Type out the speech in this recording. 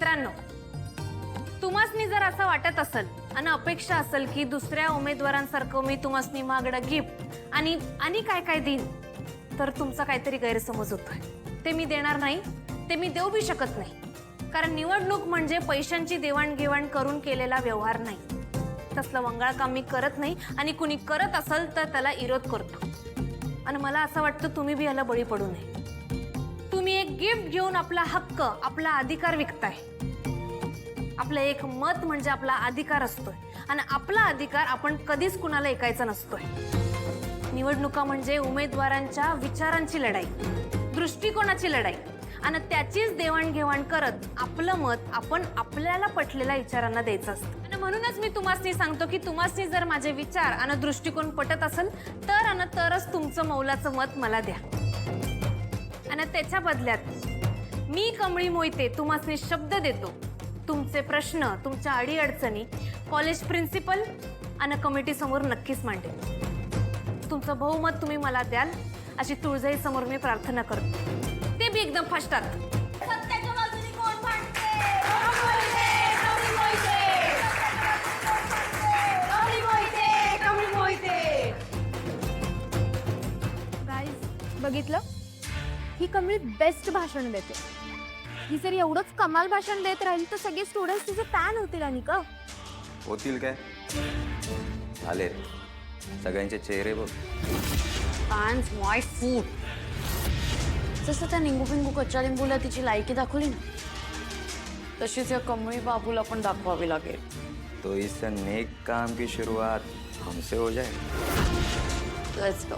मित्रांनो, तुम्हासनी जर असं वाटत असेल आणि अपेक्षा असेल की दुसऱ्या उमेदवारांसारखं मी तुम्हासनी महागडं गिफ्ट आणि काय काय देईन, तर तुमचा काहीतरी गैरसमज होतोय. ते मी देणार नाही, ते मी देऊ बी शकत नाही. कारण निवडणूक म्हणजे पैशांची देवाणघेवाण करून केलेला व्यवहार नाही. तसलं वंगाळ काम मी करत नाही आणि कुणी करत असेल तर त्याला विरोध करतो. आणि मला असं वाटतं तुम्ही बी याला बळी पडू नये. तुम्ही एक गिफ्ट घेऊन आपला हक्क, आपला अधिकार विकताय. आपलं एक मत म्हणजे आपला अधिकार असतोय आणि आपला अधिकार आपण कधीच कुणाला ऐकायचा नसतोय. निवडणुका म्हणजे उमेदवारांच्या विचारांची लढाई, दृष्टिकोनाची लढाई आणि त्याचीच देवाणघेवाण करत आपलं मत आपण आपल्याला पटलेल्या विचारांना द्यायचं असतं. आणि म्हणूनच मी तुम्हासनी सांगतो की तुम्हासनी जर माझे विचार आणि दृष्टिकोन पटत असेल तर आणि तरच तुमचं मौलाचं मत मला द्या. आणि त्याच्या बदल्यात मी कमळी मोहिते तुम्हासनी शब्द देतो, तुमचे प्रश्न, तुमच्या अडीअडचणी कॉलेज प्रिन्सिपल आणि कमिटी समोर नक्कीच मांडेल. तुमचं बहुमत तुम्ही मला द्याल अशी तुळजाई समोर मी प्रार्थना करतो, ते बी एकदम फास्टात. सत्याच्या बाजूने कोण भांडते? कमळी मोहिते. गाईज, बघितलं, ही कमळी बेस्ट भाषण देते. ही जर एवढंच कमाल भाषण देत राहील तर सगळे स्टुडंट्स तिचे फॅन होतील. आणि का होतील काय? झाले सगळ्यांचे चेहरे बघ. फॅन्स माय फूड. जसं त्या निंगू पिंगू कच्च्या लिंबूला तिची लायकी दाखवली ना, तशीच या कमळी बाबूला पण दाखवावी लागेल. तो इस नेक काम की शुरुआत हमसे हो जाए. Let's go.